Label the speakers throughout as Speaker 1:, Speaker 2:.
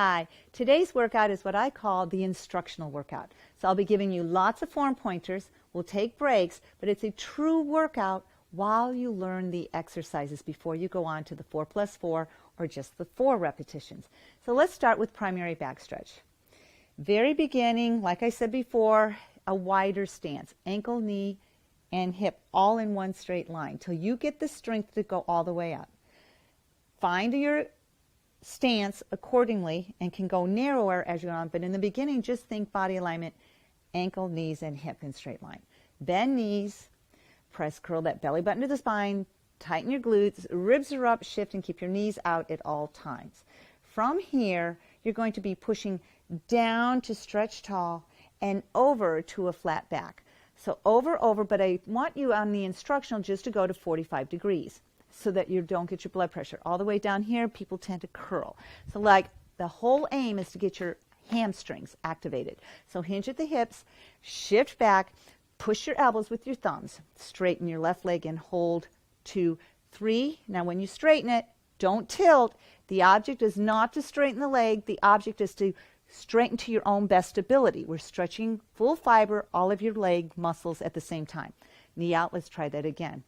Speaker 1: Hi, today's workout is what I call the instructional workout. So I'll be giving you lots of form pointers. We'll take breaks, but it's a true workout while you learn the exercises before you go on to the 4+4 or just the 4 repetitions. So let's start with primary backstretch. Very beginning, like I said before, a wider stance, ankle, knee, and hip all in one straight line till you get the strength to go all the way up. Find your stance accordingly and can go narrower as you go on, but in the beginning just think body alignment, ankle, knees, and hip in straight line. Bend knees, press curl that belly button to the spine, tighten your glutes, ribs are up, shift, and keep your knees out at all times. From here you're going to be pushing down to stretch tall and over to a flat back. So over, but I want you on the instructional just to go to 45 degrees. So that you don't get your blood pressure. All the way down here, people tend to curl. So like the whole aim is to get your hamstrings activated. So hinge at the hips, shift back, push your elbows with your thumbs, straighten your left leg and hold 2, 3. Now when you straighten it, don't tilt. The object is not to straighten the leg. The object is to straighten to your own best ability. We're stretching full fiber, all of your leg muscles at the same time. Knee out, let's try that again.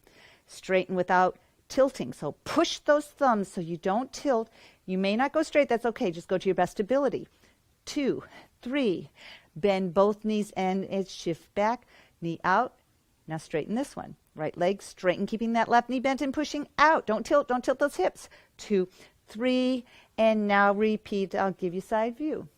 Speaker 1: Straighten without tilting. So push those thumbs so you don't tilt. You may not go straight. That's okay. Just go to your best ability. 2, 3. Bend both knees and shift back. Knee out. Now straighten this one. Right leg straighten, keeping that left knee bent and pushing out. Don't tilt. Don't tilt those hips. 2, 3. And now repeat. I'll give you side view.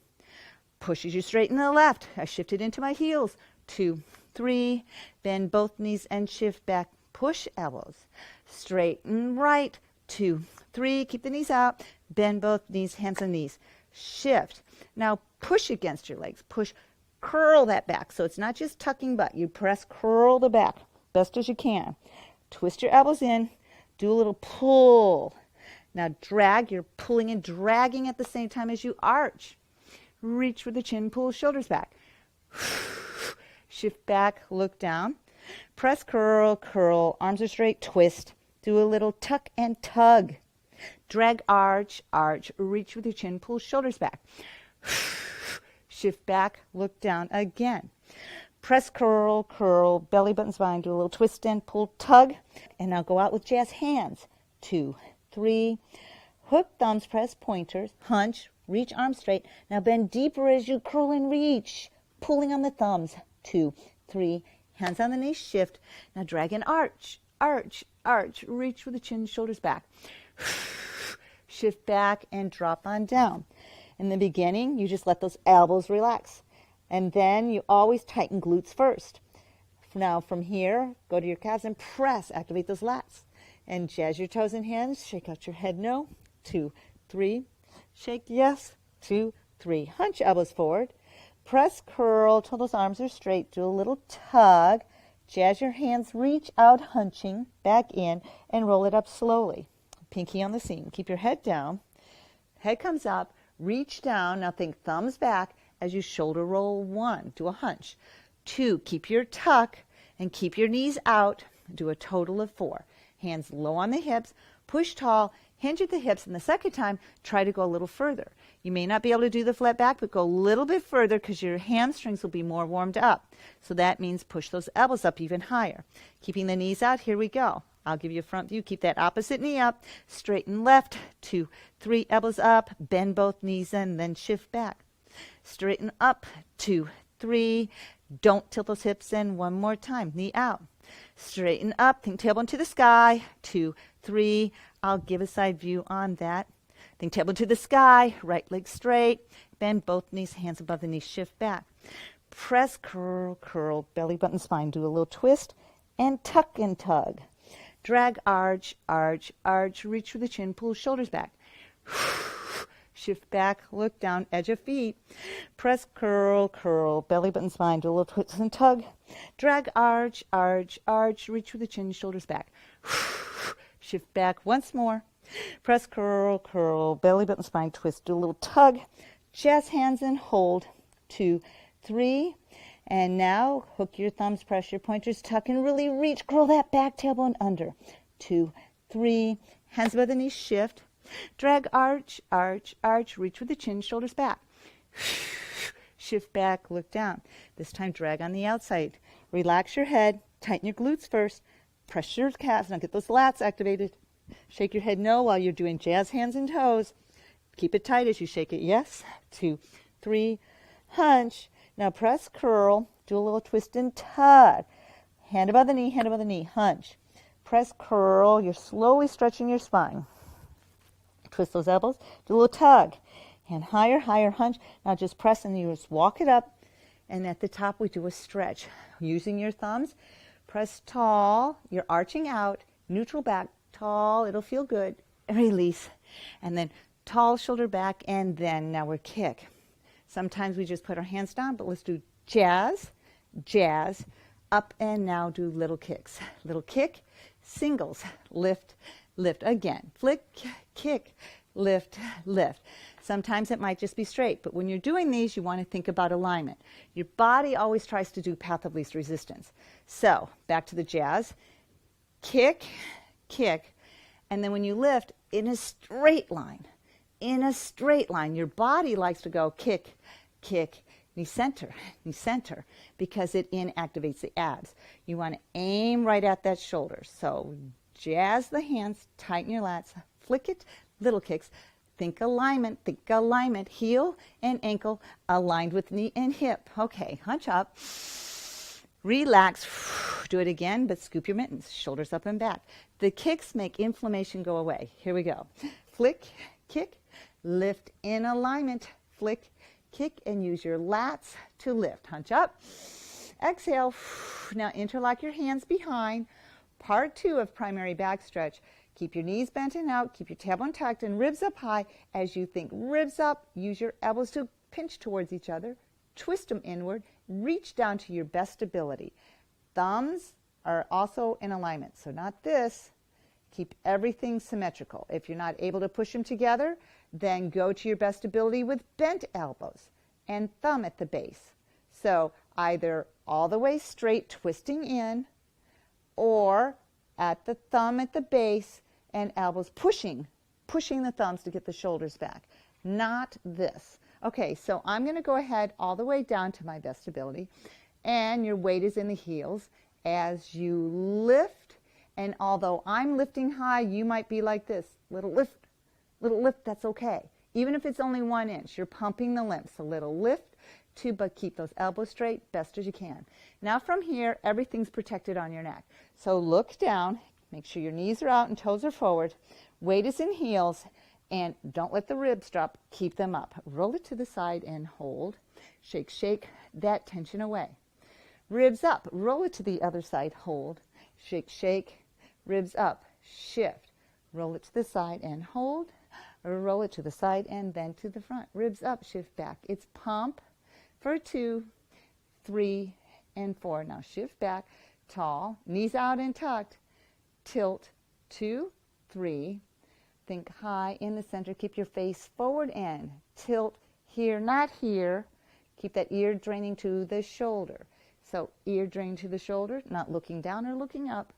Speaker 1: Push as you straighten the left. I shifted into my heels. 2, 3. Bend both knees and shift back. Push elbows. Straighten right. 2, 3. Keep the knees out. Bend both knees, hands and knees. Shift. Now push against your legs. Push. Curl that back. So it's not just tucking butt. You press, curl the back best as you can. Twist your elbows in. Do a little pull. Now drag. You're pulling and dragging at the same time as you arch. Reach for the chin. Pull shoulders back. Shift back. Look down. Press, curl, curl, arms are straight, twist. Do a little tuck and tug. Drag, arch, arch, reach with your chin, pull shoulders back. Shift back, look down again. Press, curl, curl, belly button spine, do a little twist and pull, tug. And now go out with jazz hands. 2, 3. Hook thumbs, press pointers, hunch, reach arms straight. Now bend deeper as you curl and reach, pulling on the thumbs. 2, 3. Hands on the knees, shift. Now drag and arch, arch, arch. Reach with the chin, shoulders back. Shift back and drop on down. In the beginning, you just let those elbows relax. And then you always tighten glutes first. Now from here, go to your calves and press. Activate those lats. And jazz your toes and hands. Shake out your head, no. 2, 3. Shake, yes. 2, 3. Hunch elbows forward. Press, curl till those arms are straight. Do a little tug. Jazz your hands, reach out, hunching, back in, and roll it up slowly. Pinky on the seam. Keep your head down. Head comes up. Reach down. Now think thumbs back as you shoulder roll. 1. Do a hunch. 2. Keep your tuck and keep your knees out. Do a total of 4. Hands low on the hips. Push tall. Hinge at the hips, and the second time, try to go a little further. You may not be able to do the flat back, but go a little bit further because your hamstrings will be more warmed up. So that means push those elbows up even higher. Keeping the knees out, here we go. I'll give you a front view. Keep that opposite knee up. Straighten left. 2, 3, elbows up. Bend both knees and then shift back. Straighten up. 2, 3. Don't tilt those hips in. One more time. Knee out. Straighten up. Think tailbone to the sky. 2, 3. I'll give a side view on that. Think tailbone to the sky. Right leg straight. Bend both knees, hands above the knees. Shift back. Press, curl, curl, belly button spine. Do a little twist and tuck and tug. Drag, arch, arch, arch. Reach for the chin. Pull shoulders back. Shift back. Look down. Edge of feet. Press, curl, curl, belly button spine. Do a little twist and tug. Drag, arch, arch, arch. Reach for the chin. Shoulders back. Shift back once more. Press, curl, curl, belly button spine, twist. Do a little tug. Jazz hands and hold. 2, 3. And now hook your thumbs, press your pointers, tuck and really reach. Curl that back tailbone under. 2, 3. Hands above the knees, shift. Drag, arch, arch, arch. Reach with the chin, shoulders back. Shift back, look down. This time drag on the outside. Relax your head. Tighten your glutes first. Press your calves. Now get those lats activated. Shake your head no while you're doing jazz hands and toes. Keep it tight as you shake it. Yes. 2, 3. Hunch. Now press, curl. Do a little twist and tug. Hand above the knee, hand above the knee. Hunch. Press, curl. You're slowly stretching your spine. Twist those elbows. Do a little tug. Hand higher, higher, hunch. Now just press and you just walk it up. And at the top we do a stretch. Using your thumbs, press tall. You're arching out. Neutral back, tall. It'll feel good. Release. And then tall shoulder back. And then now we're kick. Sometimes we just put our hands down, but let's do jazz, jazz, up and now do little kicks. Little kick, singles, lift, lift. Again, flick, kick, lift, lift. Sometimes it might just be straight, but when you're doing these, you want to think about alignment. Your body always tries to do path of least resistance. So back to the jazz, kick, kick, and then when you lift, in a straight line, your body likes to go kick, kick, knee center, because it inactivates the abs. You want to aim right at that shoulder. So jazz the hands, tighten your lats, flick it, little kicks. Think alignment, heel and ankle aligned with knee and hip. Okay, hunch up, relax, do it again, but scoop your mittens, shoulders up and back. The kicks make inflammation go away. Here we go. Flick, kick, lift in alignment, flick, kick, and use your lats to lift. Hunch up, exhale. Now interlock your hands behind. Part 2 of primary back stretch. Keep your knees bent and out, keep your tailbone tucked and ribs up high. As you think ribs up, use your elbows to pinch towards each other, twist them inward, reach down to your best ability. Thumbs are also in alignment, so not this. Keep everything symmetrical. If you're not able to push them together, then go to your best ability with bent elbows and thumb at the base. So either all the way straight, twisting in, or at the thumb at the base and elbows pushing the thumbs to get the shoulders back. Not this. Okay, so I'm going to go ahead all the way down to my best ability, and your weight is in the heels as you lift. And although I'm lifting high, you might be like this. Little lift, that's okay. Even if it's only 1 inch, you're pumping the lymph. So little lift, but keep those elbows straight best as you can. Now from here, everything's protected on your neck. So look down, make sure your knees are out and toes are forward. Weight is in heels, and don't let the ribs drop. Keep them up. Roll it to the side and hold. Shake, shake that tension away. Ribs up, roll it to the other side, hold. Shake, shake. Ribs up, shift, roll it to the side and hold, roll it to the side and then to the front. Ribs up, shift back. It's pump for 2, 3, and 4. Now shift back, tall, knees out and tucked, tilt, 2, 3. Think high in the center. Keep your face forward and tilt here, not here. Keep that ear draining to the shoulder. So ear drain to the shoulder, not looking down or looking up.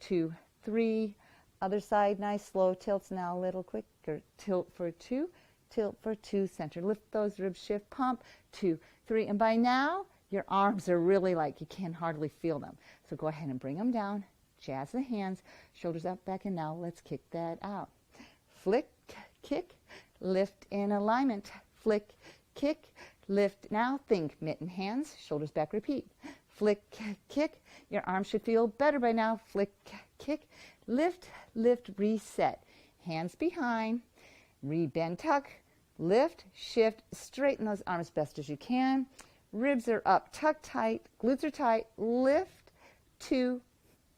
Speaker 1: 2, 3, other side, nice slow tilts. Now a little quicker, tilt for 2, tilt for 2, center. Lift those ribs, shift, pump, 2, 3. And by now, your arms are really like you can hardly feel them. So go ahead and bring them down, jazz the hands, shoulders up, back, and now let's kick that out. Flick, kick, lift in alignment, flick, kick, lift. Now think mitten hands, shoulders back, repeat. Flick, kick. Your arms should feel better by now. Flick, kick, lift, lift, reset. Hands behind, re-bend, tuck, lift, shift, straighten those arms best as you can. Ribs are up, tuck tight, glutes are tight, lift, 2,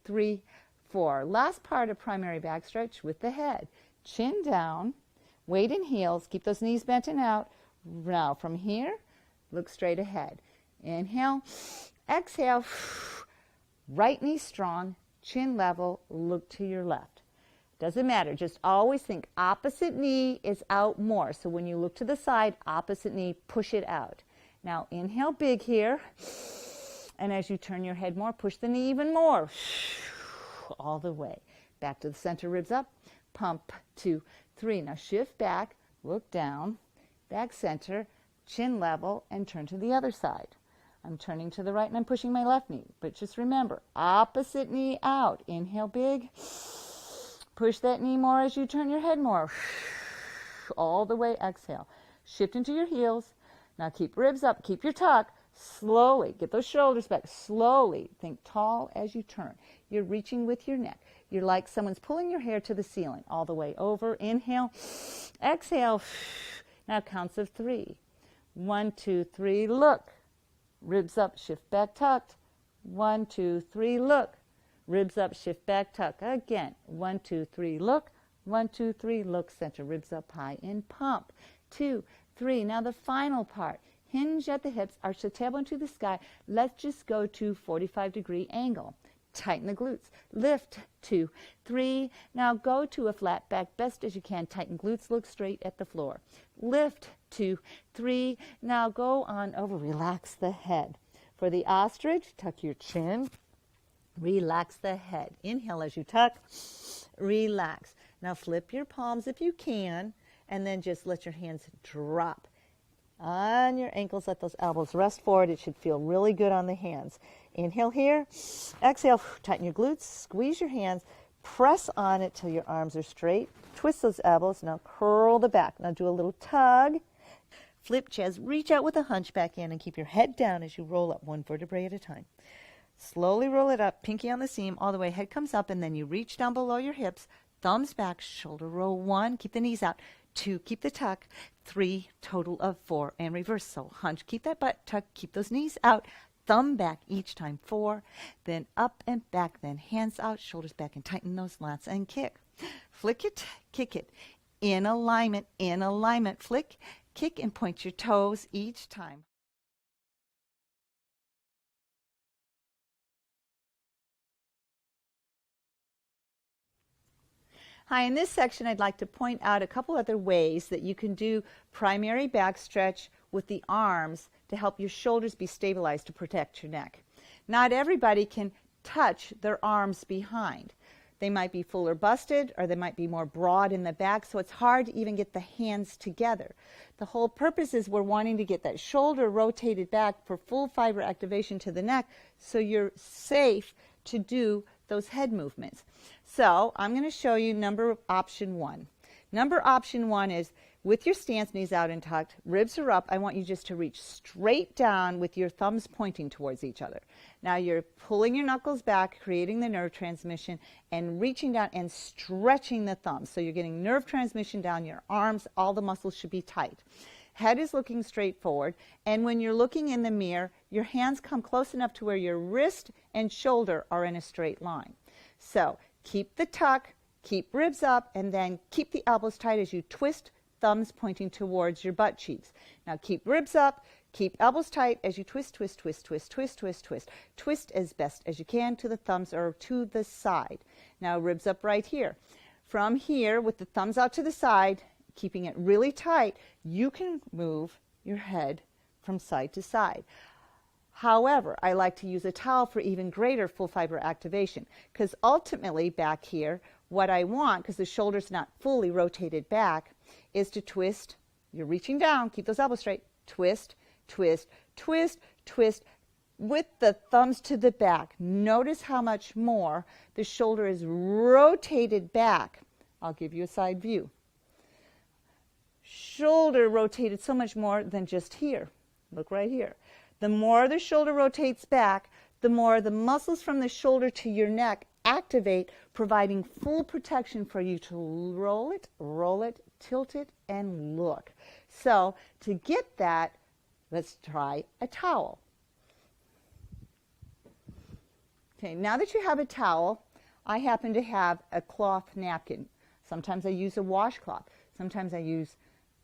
Speaker 1: 3, 4. Last part of primary back stretch with the head. Chin down, weight in heels, keep those knees bent and out. Now from here, look straight ahead. Inhale, exhale, right knee strong, chin level, look to your left. Doesn't matter, just always think opposite knee is out more. So when you look to the side, opposite knee, push it out. Now inhale big here, and as you turn your head more, push the knee even more, all the way. Back to the center, ribs up, pump, 2, 3. Now shift back, look down, back center, chin level, and turn to the other side. I'm turning to the right and I'm pushing my left knee. But just remember, opposite knee out. Inhale big. Push that knee more as you turn your head more. All the way, exhale. Shift into your heels. Now keep ribs up, keep your tuck. Slowly, get those shoulders back. Slowly, think tall as you turn. You're reaching with your neck. You're like someone's pulling your hair to the ceiling. All the way over. Inhale. Exhale. Now counts of 3. 1, 2, 3, look. Ribs up, shift back, tucked. 1, 2, 3, look. Ribs up, shift back, tuck. Again. 1, 2, 3, look. 1, 2, 3, look, center. Ribs up high and pump. 2, 3. Now the final part. Hinge at the hips, arch the tailbone to the sky. Let's just go to 45-degree angle. Tighten the glutes. Lift, 2, 3. Now go to a flat back best as you can. Tighten glutes, look straight at the floor. Lift, 2, 3. Now go on over. Relax the head. For the ostrich, tuck your chin. Relax the head. Inhale as you tuck. Relax. Now flip your palms if you can, and then just let your hands drop on your ankles. Let those elbows rest forward. It should feel really good on the hands. Inhale here. Exhale. Tighten your glutes. Squeeze your hands. Press on it till your arms are straight. Twist those elbows. Now curl the back. Now do a little tug. Flip chest. Reach out with a hunch back in and keep your head down as you roll up one vertebrae at a time. Slowly roll it up. Pinky on the seam. All the way. Head comes up and then you reach down below your hips. Thumbs back. Shoulder roll. 1. Keep the knees out. 2. Keep the tuck. 3. Total of 4. And reverse. So hunch. Keep that butt tuck. Keep those knees out. Thumb back each time. 4. Then up and back. Then hands out. Shoulders back and tighten those lats and kick. Flick it. Kick it. In alignment. In alignment. Flick. Kick and point your toes each time. Hi, in this section I'd like to point out a couple other ways that you can do primary back stretch with the arms to help your shoulders be stabilized to protect your neck. Not everybody can touch their arms behind. They might be fuller busted or they might be more broad in the back, so it's hard to even get the hands together. The whole purpose is we're wanting to get that shoulder rotated back for full fiber activation to the neck so you're safe to do those head movements. So I'm going to show you number option 1. Number option 1 is with your stance, knees out and tucked, ribs are up. I want you just to reach straight down with your thumbs pointing towards each other. Now you're pulling your knuckles back, creating the nerve transmission, and reaching down and stretching the thumbs. So you're getting nerve transmission down your arms. All the muscles should be tight. Head is looking straight forward, and when you're looking in the mirror, your hands come close enough to where your wrist and shoulder are in a straight line. So keep the tuck, keep ribs up, and then keep the elbows tight as you twist, thumbs pointing towards your butt cheeks. Now keep ribs up, keep elbows tight as you twist, twist, twist, twist, twist, twist, twist. Twist as best as you can to the thumbs or to the side. Now ribs up right here. From here, with the thumbs out to the side, keeping it really tight, you can move your head from side to side. However, I like to use a towel for even greater full fiber activation, because ultimately back here, what I want, because the shoulder's not fully rotated back, is to twist. You're reaching down, keep those elbows straight, twist, twist, twist, twist, with the thumbs to the back. Notice how much more the shoulder is rotated back. I'll give you a side view. Shoulder rotated so much more than just here. Look right here. The more the shoulder rotates back, the more the muscles from the shoulder to your neck activate, providing full protection for you to roll it, tilt it, and look. So to get that, let's try a towel. Okay, now that you have a towel, I happen to have a cloth napkin. Sometimes I use a washcloth. Sometimes I use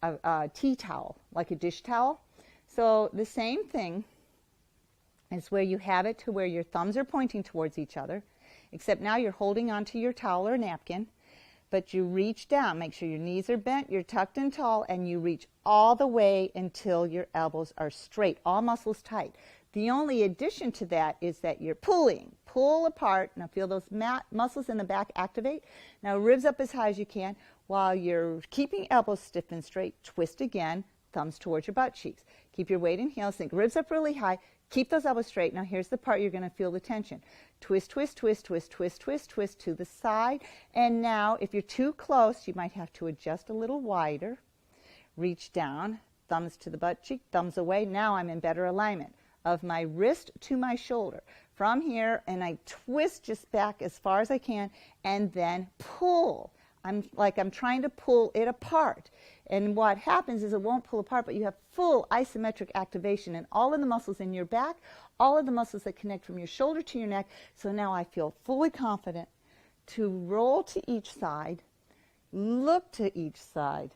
Speaker 1: a tea towel, like a dish towel. So the same thing is where you have it to where your thumbs are pointing towards each other, except now you're holding onto your towel or napkin, but you reach down. Make sure your knees are bent, you're tucked and tall, and you reach all the way until your elbows are straight, all muscles tight. The only addition to that is that you're pulling. Pull apart. Now feel those muscles in the back activate. Now ribs up as high as you can. While you're keeping elbows stiff and straight, twist again, thumbs towards your butt cheeks. Keep your weight in heels. Think ribs up really high. Keep those elbows straight. Now here's the part you're going to feel the tension. Twist, twist, twist, twist, twist, twist, twist to the side. And now if you're too close, you might have to adjust a little wider. Reach down, thumbs to the butt cheek, thumbs away. Now I'm in better alignment of my wrist to my shoulder. From here, and I twist just back as far as I can, and then pull. I'm trying to pull it apart. And what happens is it won't pull apart, but you have full isometric activation in all of the muscles in your back, all of the muscles that connect from your shoulder to your neck. So now I feel fully confident to roll to each side, look to each side,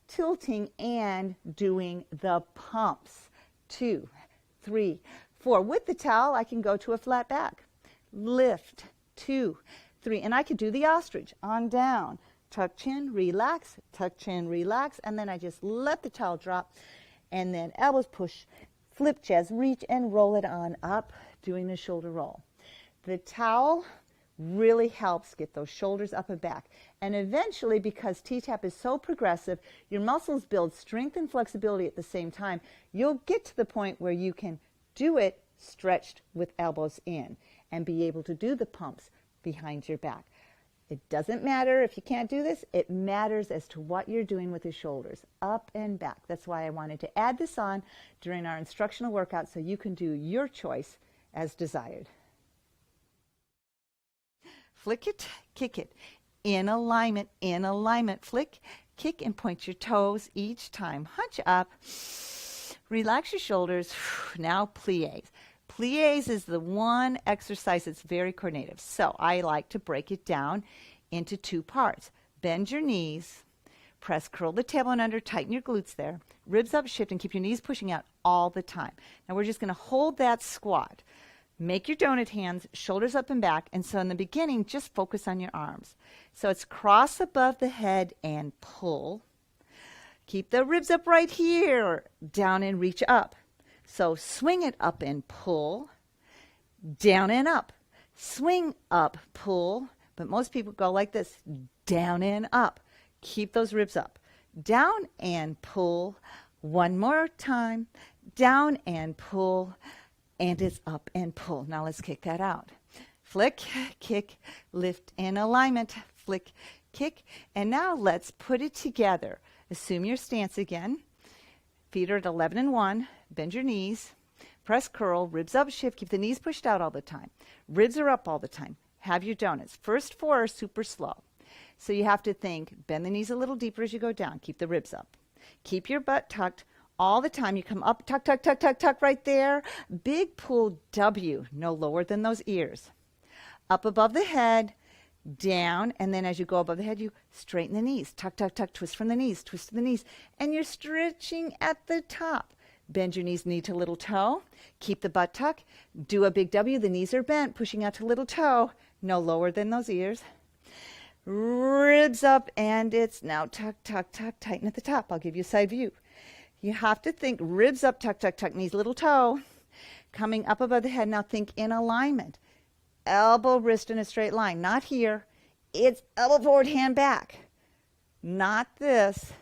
Speaker 1: tilting and doing the pumps. 2, 3, 4. With the towel, I can go to a flat back. Lift, 2, 3. And I could do the ostrich on down. Tuck chin, relax, tuck chin, relax. And then I just let the towel drop. And then elbows push, flip chest, reach and roll it on up, doing the shoulder roll. The towel really helps get those shoulders up and back. And eventually, because T-Tap is so progressive, your muscles build strength and flexibility at the same time. You'll get to the point where you can do it stretched with elbows in and be able to do the pumps behind your back. It doesn't matter if you can't do this. It matters as to what you're doing with your shoulders, up and back. That's why I wanted to add this on during our instructional workout so you can do your choice as desired. Flick it, kick it. In alignment, flick, kick, and point your toes each time. Hunch up, relax your shoulders. Now plies. Plies is the one exercise that's very coordinative. So I like to break it down into 2 parts. Bend your knees, press, curl the tailbone under, tighten your glutes there. Ribs up, shift, and keep your knees pushing out all the time. Now we're just going to hold that squat. Make your donut hands, shoulders up and back. And so in the beginning, just focus on your arms. So it's cross above the head and pull. Keep the ribs up right here, down and reach up. So swing it up and pull, down and up. Swing up, pull, but most people go like this, down and up. Keep those ribs up. Down and pull. One more time. Down and pull, and it's up and pull. Now let's kick that out. Flick, kick, lift in alignment. Flick, kick, and now let's put it together. Assume your stance again. Feet are at 11 and 1. Bend your knees. Press, curl, ribs up, shift. Keep the knees pushed out all the time. Ribs are up all the time. Have your donuts. First 4 are super slow. So you have to think, bend the knees a little deeper as you go down. Keep the ribs up. Keep your butt tucked all the time. You come up, tuck, tuck, tuck, tuck, tuck right there. Big pull W, no lower than those ears. Up above the head, down, and then as you go above the head, you straighten the knees. Tuck, tuck, tuck, twist from the knees, twist to the knees. And you're stretching at the top. Bend your knees, knee to little toe. Keep the butt tuck. Do a big W. The knees are bent, pushing out to little toe. No lower than those ears. Ribs up, and it's now tuck, tuck, tuck. Tighten at the top. I'll give you a side view. You have to think ribs up, tuck, tuck, tuck. Knees, little toe. Coming up above the head. Now think in alignment. Elbow, wrist in a straight line. Not here. It's elbow forward, hand back. Not this.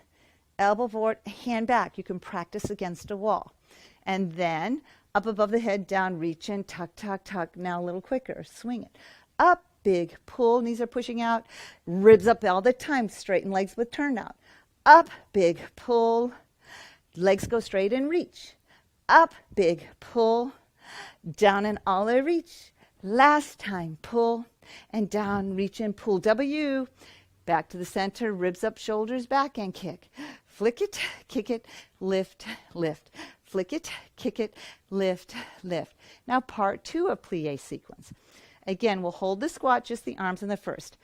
Speaker 1: Elbow forward, hand back. You can practice against a wall. And then up above the head, down, reach in, tuck, tuck, tuck. Now a little quicker. Swing it. Up, big pull. Knees are pushing out. Ribs up all the time. Straighten legs with turnout. Up, big pull. Legs go straight and reach. Up, big pull. Down and all the reach. Last time, pull, and down, reach and pull. W, back to the center, ribs up, shoulders back, and kick. Flick it, kick it, lift, lift. Flick it, kick it, lift, lift. Now part 2 of plie sequence. Again, we'll hold the squat, just the arms in the first.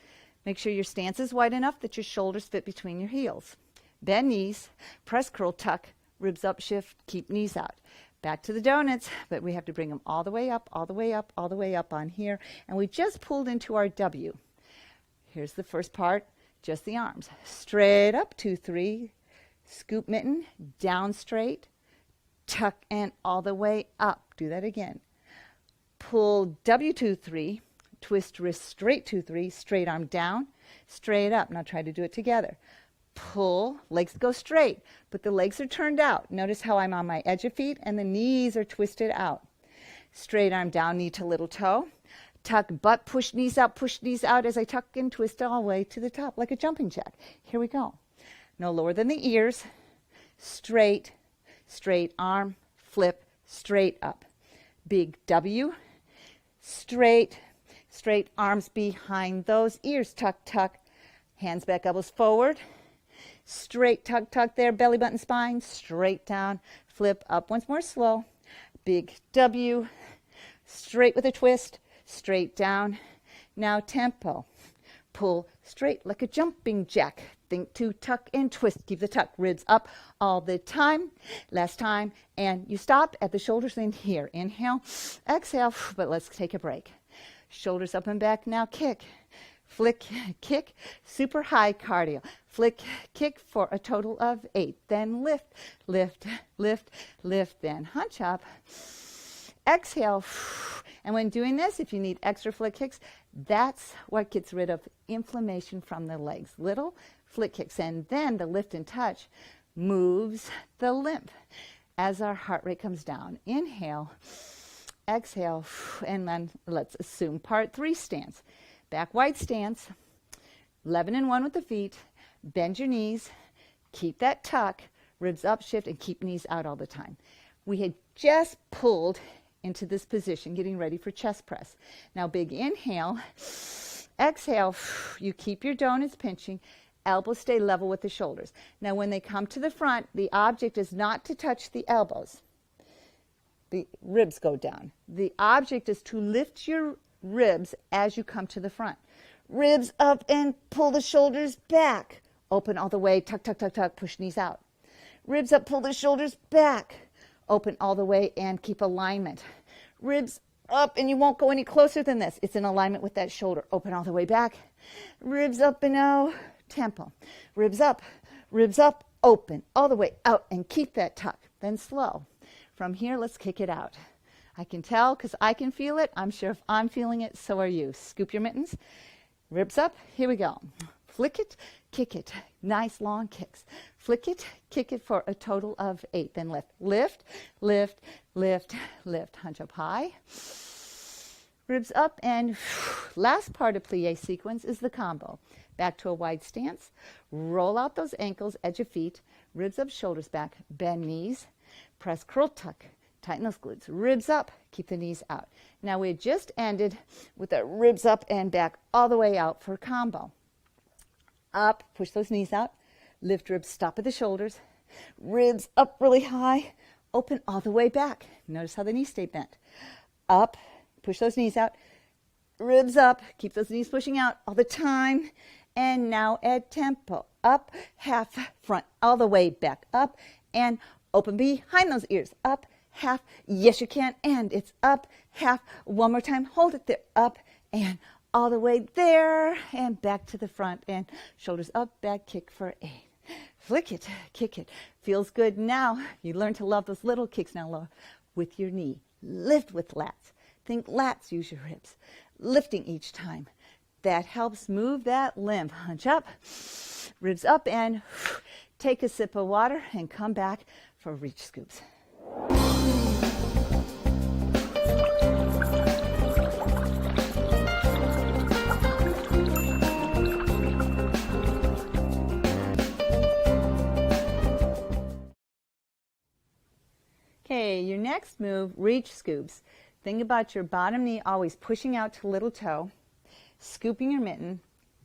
Speaker 1: Make sure your stance is wide enough that your shoulders fit between your heels. Bend knees, press, curl, tuck, ribs up, shift, keep knees out. Back to the donuts, but we have to bring them all the way up, all the way up, all the way up on here. And we just pulled into our W. Here's the first part, just the arms. Straight up, 2, 3, scoop mitten, down straight, tuck, and all the way up. Do that again. Pull W2-3, twist wrist straight 2-3, straight arm down, straight up. Now try to do it together. Pull, legs go straight, but the legs are turned out. Notice how I'm on my edge of feet and the knees are twisted out. Straight arm down, knee to little toe. Tuck, butt, push knees out as I tuck and twist all the way to the top like a jumping jack. Here we go. No lower than the ears. Straight, straight arm, flip, straight up. Big W, straight, straight arms behind those ears. Tuck, tuck, hands back, elbows forward. Straight, tuck, tuck there, belly button, spine, straight down, flip up. Once more, slow. Big W, straight with a twist, straight down. Now tempo. Pull straight like a jumping jack. Think to tuck and twist. Keep the tuck. Ribs up all the time. Last time. And you stop at the shoulders in here. Inhale, exhale, but let's take a break. Shoulders up and back. Now kick. Flick, kick, super high cardio. Flick, kick for a total of 8. Then lift, lift, lift, lift. Then hunch up. Exhale. And when doing this, if you need extra flick kicks, that's what gets rid of inflammation from the legs. Little flick kicks. And then the lift and touch moves the lymph as our heart rate comes down. Inhale, exhale, and then let's assume part 3 stance. Back wide stance, 11 and 1 with the feet. Bend your knees, keep that tuck, ribs up, shift, and keep knees out all the time. We had just pulled into this position, getting ready for chest press. Now big inhale, exhale, you keep your donuts pinching, elbows stay level with the shoulders. Now when they come to the front, the object is not to touch the elbows. The ribs go down. The object is to lift your ribs as you come to the front. Ribs up and pull the shoulders back. Open all the way, tuck, tuck, tuck, tuck, push knees out. Ribs up, pull the shoulders back. Open all the way and keep alignment. Ribs up, and you won't go any closer than this. It's in alignment with that shoulder. Open all the way back. Ribs up and out. Tempo. Ribs up, open all the way out, and keep that tuck. Then slow. From here, let's kick it out. I can tell because I can feel it. I'm sure if I'm feeling it, so are you. Scoop your mittens. Ribs up. Here we go. Flick it, kick it. Nice long kicks. Flick it, kick it for a total of 8. Then lift, lift, lift, lift, lift. Hunch up high. Ribs up, and last part of plie sequence is the combo. Back to a wide stance. Roll out those ankles, edge of feet. Ribs up, shoulders back. Bend knees. Press, curl, tuck. Tighten those glutes. Ribs up, keep the knees out. Now we had just ended with the ribs up and back all the way out for a combo. Up, push those knees out. Lift ribs, stop at the shoulders. Ribs up really high. Open all the way back. Notice how the knees stay bent. Up, push those knees out. Ribs up, keep those knees pushing out all the time. And now add tempo. Up, half, front, all the way back. Up, and open behind those ears. Up, half, yes you can, and it's up, half, one more time, hold it there, up, and all the way there, and back to the front, and shoulders up, back, kick for 8. Flick it, kick it, feels good. Now, you learn to love those little kicks now, love, with your knee. Lift with lats. Think lats, use your ribs. Lifting each time. That helps move that lymph. Hunch up, ribs up, and take a sip of water, and come back for reach scoops. Okay, your next move, reach scoops. Think about your bottom knee always pushing out to little toe, scooping your mitten,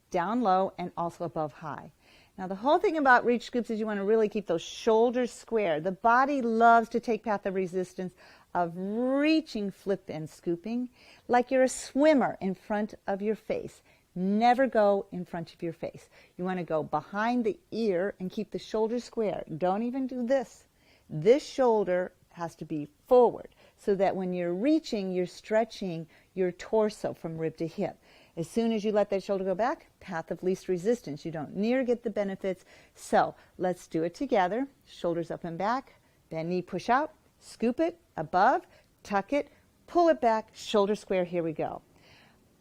Speaker 1: down low, and also above high. Now the whole thing about reach scoops is you want to really keep those shoulders square. The body loves to take path of resistance of reaching, flip, and scooping like you're a swimmer in front of your face. Never go in front of your face. You want to go behind the ear and keep the shoulders square. Don't even do this. This shoulder has to be forward so that when you're reaching, you're stretching your torso from rib to hip. As soon as you let that shoulder go back, path of least resistance. You don't near get the benefits. So let's do it together. Shoulders up and back. Bend knee, push out. Scoop it above, tuck it, pull it back, shoulder square, here we go.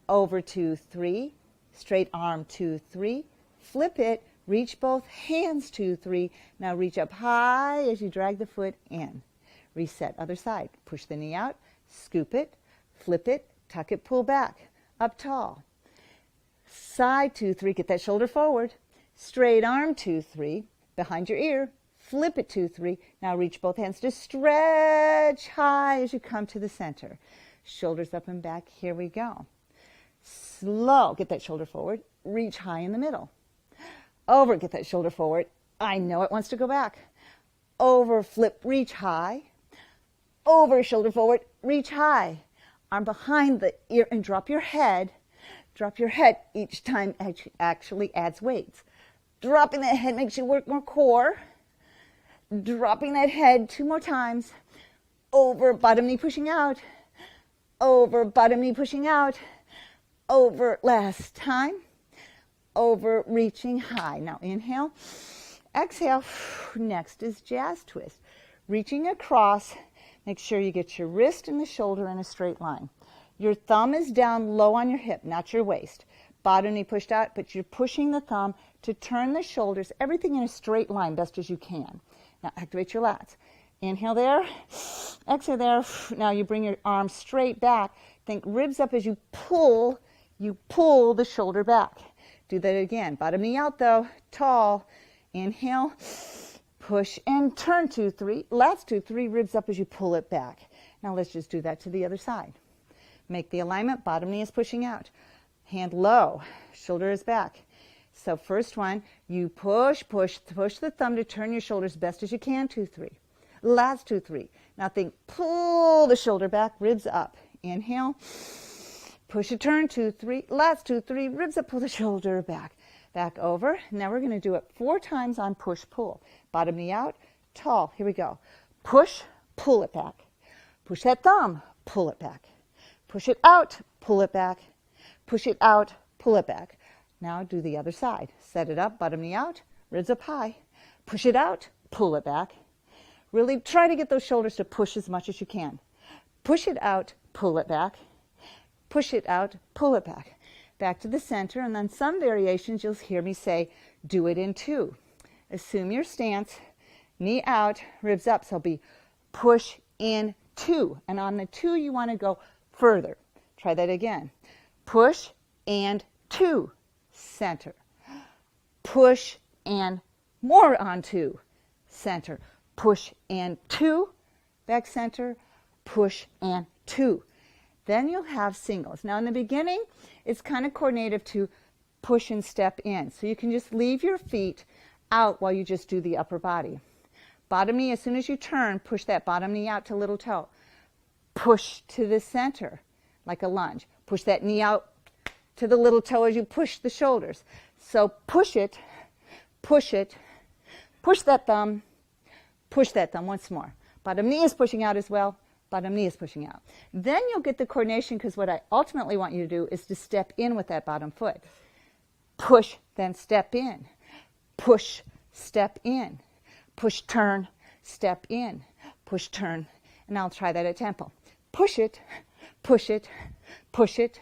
Speaker 1: Over 2, 3, straight arm 2, 3, flip it, reach both hands 2, 3. Now reach up high as you drag the foot in. Reset, other side. Push the knee out, scoop it, flip it, tuck it, pull back, up tall. Side 2, 3, get that shoulder forward. Straight arm 2, 3, behind your ear, flip it 2, 3. Now reach both hands to stretch high as you come to the center. Shoulders up and back, here we go. Slow, get that shoulder forward, reach high in the middle. Over, get that shoulder forward. I know it wants to go back. Over, flip, reach high. Over, shoulder forward, reach high. Arm behind the ear and drop your head. Drop your head each time actually adds weights. Dropping that head makes you work more core. Dropping that head 2 more times. Over, bottom knee pushing out. Over, bottom knee pushing out. Over, last time. Over, reaching high. Now inhale, exhale. Next is jazz twist. Reaching across, make sure you get your wrist and the shoulder in a straight line. Your thumb is down low on your hip, not your waist. Bottom knee pushed out, but you're pushing the thumb to turn the shoulders, everything in a straight line, best as you can. Now activate your lats. Inhale there, exhale there. Now you bring your arms straight back. Think ribs up as you pull the shoulder back. Do that again. Bottom knee out though, tall. Inhale, push and turn 2, 3. Lats 2, 3, ribs up as you pull it back. Now let's just do that to the other side. Make the alignment, bottom knee is pushing out. Hand low, shoulder is back. So first one, you push the thumb to turn your shoulders best as you can, 2, 3. Lats 2, 3. Now think, pull the shoulder back, ribs up. Inhale, push a turn, 2, 3. Lats 2, 3, ribs up, pull the shoulder back. Back over. Now we're going to do it 4 times on push-pull. Bottom knee out, tall. Here we go. Push, pull it back. Push that thumb, pull it back. Push it out, pull it back. Push it out, pull it back. Now do the other side. Set it up, bottom knee out, ribs up high. Push it out, pull it back. Really try to get those shoulders to push as much as you can. Push it out, pull it back. Push it out, pull it back. Back to the center, and then some variations you'll hear me say, do it in 2. Assume your stance, knee out, ribs up, so it'll be push in 2. And on the 2, you want to go further. Try that again. Push and 2, center. Push and more on 2, center. Push and 2, back center. Push and 2. Then you'll have singles. Now in the beginning, it's kind of coordinative to push and step in. So you can just leave your feet out while you just do the upper body. Bottom knee, as soon as you turn, push that bottom knee out to little toe. Push to the center, like a lunge. Push that knee out to the little toe as you push the shoulders. So push it, push it, push that thumb once more. Bottom knee is pushing out as well. Bottom knee is pushing out. Then you'll get the coordination, because what I ultimately want you to do is to step in with that bottom foot. Push, then step in. Push, step in. Push, turn, step in. Push, turn. And I'll try that at tempo. Push it, push it, push it,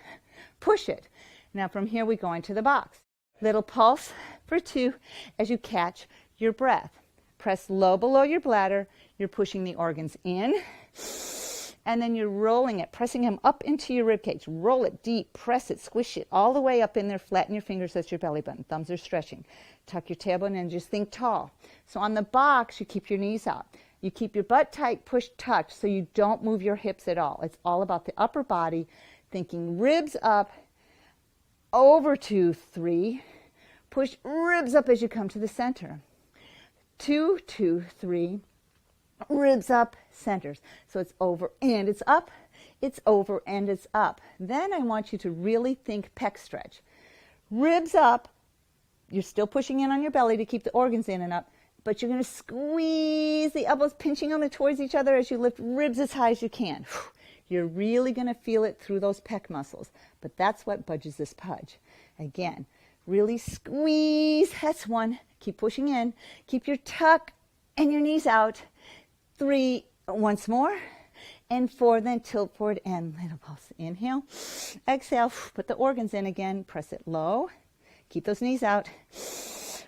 Speaker 1: push it. Now from here we go into the box. Little pulse for 2 as you catch your breath. Press low below your bladder. You're pushing the organs in. And then you're rolling it, pressing them up into your ribcage. Roll it deep, press it, squish it all the way up in there, flatten your fingers, that's your belly button. Thumbs are stretching. Tuck your tailbone and just think tall. So on the box, you keep your knees out. You keep your butt tight, push, tucked, so you don't move your hips at all. It's all about the upper body, thinking ribs up, over 2, 3. Push ribs up as you come to the center. 2, 2, 3. Ribs up, centers. So it's over and it's up, it's over and it's up. Then I want you to really think pec stretch. Ribs up, you're still pushing in on your belly to keep the organs in and up, but you're going to squeeze the elbows, pinching them towards each other as you lift ribs as high as you can. You're really going to feel it through those pec muscles, but that's what budges this pudge. Again, really squeeze, that's 1. Keep pushing in. Keep your tuck and your knees out. 3, Once more. And 4, then tilt forward and little pulse. Inhale. Exhale. Put the organs in again. Press it low. Keep those knees out.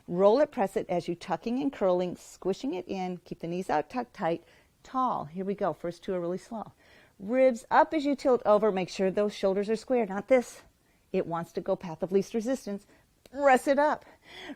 Speaker 1: Roll it, press it as you're tucking and curling, squishing it in. Keep the knees out, tuck tight. Tall. Here we go. First 2 are really slow. Ribs up as you tilt over. Make sure those shoulders are square, not this. It wants to go path of least resistance. Press it up.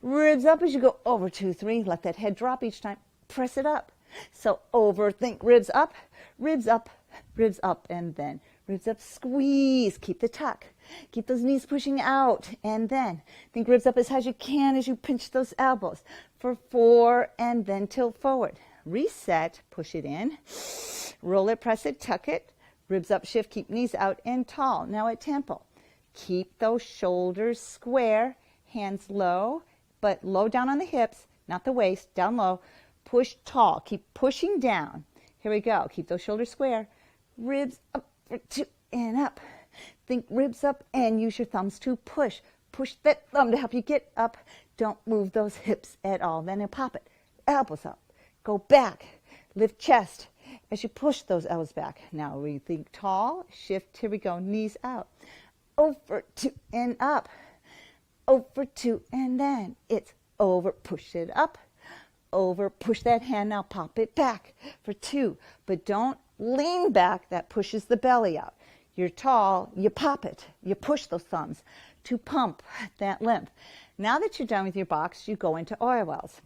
Speaker 1: Ribs up as you go over 2, 3. Let that head drop each time. Press it up. So over, think ribs up, and then ribs up, squeeze. Keep the tuck. Keep those knees pushing out, and then think ribs up as high as you can as you pinch those elbows. For 4, and then tilt forward. Reset, push it in. Roll it, press it, tuck it. Ribs up, shift, keep knees out and tall. Now at tempo. Keep those shoulders square, hands low, but low down on the hips, not the waist, down low. Push tall. Keep pushing down. Here we go. Keep those shoulders square. Ribs up for 2 and up. Think ribs up and use your thumbs to push. Push that thumb to help you get up. Don't move those hips at all. Then you'll pop it. Elbows up. Go back. Lift chest as you push those elbows back. Now we think tall. Shift. Here we go. Knees out. Over 2 and up. Over 2 and then it's over. Push it up. Over, push that hand, now pop it back for 2. But don't lean back, that pushes the belly out. You're tall, you pop it, you push those thumbs to pump that lymph. Now that you're done with your box, you go into oil wells.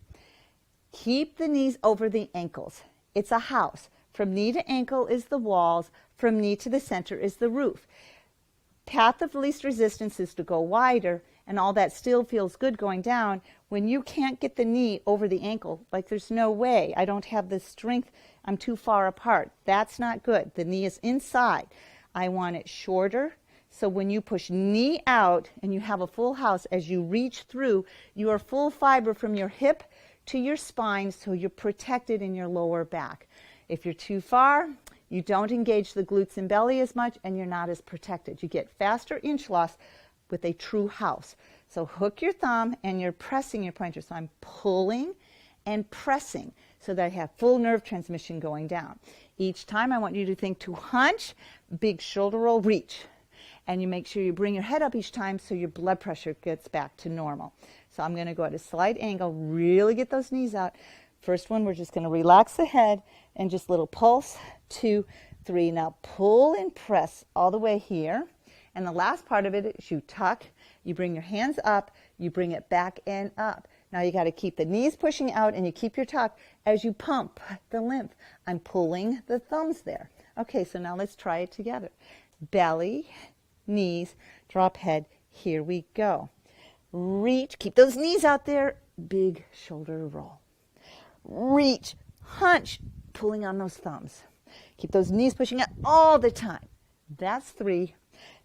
Speaker 1: Keep the knees over the ankles. It's a house. From knee to ankle is the walls, from knee to the center is the roof. Path of least resistance is to go wider, and all that still feels good going down. When you can't get the knee over the ankle, like there's no way, I don't have the strength, I'm too far apart. That's not good. The knee is inside. I want it shorter. So when you push knee out and you have a full house, as you reach through, you are full fiber from your hip to your spine, so you're protected in your lower back. If you're too far, you don't engage the glutes and belly as much, and you're not as protected. You get faster inch loss with a true house. So hook your thumb and you're pressing your pointer. So I'm pulling and pressing so that I have full nerve transmission going down. Each time I want you to think to hunch, big shoulder roll, reach. And you make sure you bring your head up each time so your blood pressure gets back to normal. So I'm going to go at a slight angle, really get those knees out. First one, we're just going to relax the head and just little pulse, 2, 3. Now pull and press all the way here. And the last part of it is you tuck, you bring your hands up, you bring it back and up. Now you got to keep the knees pushing out and you keep your tuck as you pump the lymph. I'm pulling the thumbs there. Okay, so now let's try it together. Belly, knees, drop head. Here we go. Reach, keep those knees out there. Big shoulder roll. Reach, hunch, pulling on those thumbs. Keep those knees pushing out all the time. That's 3.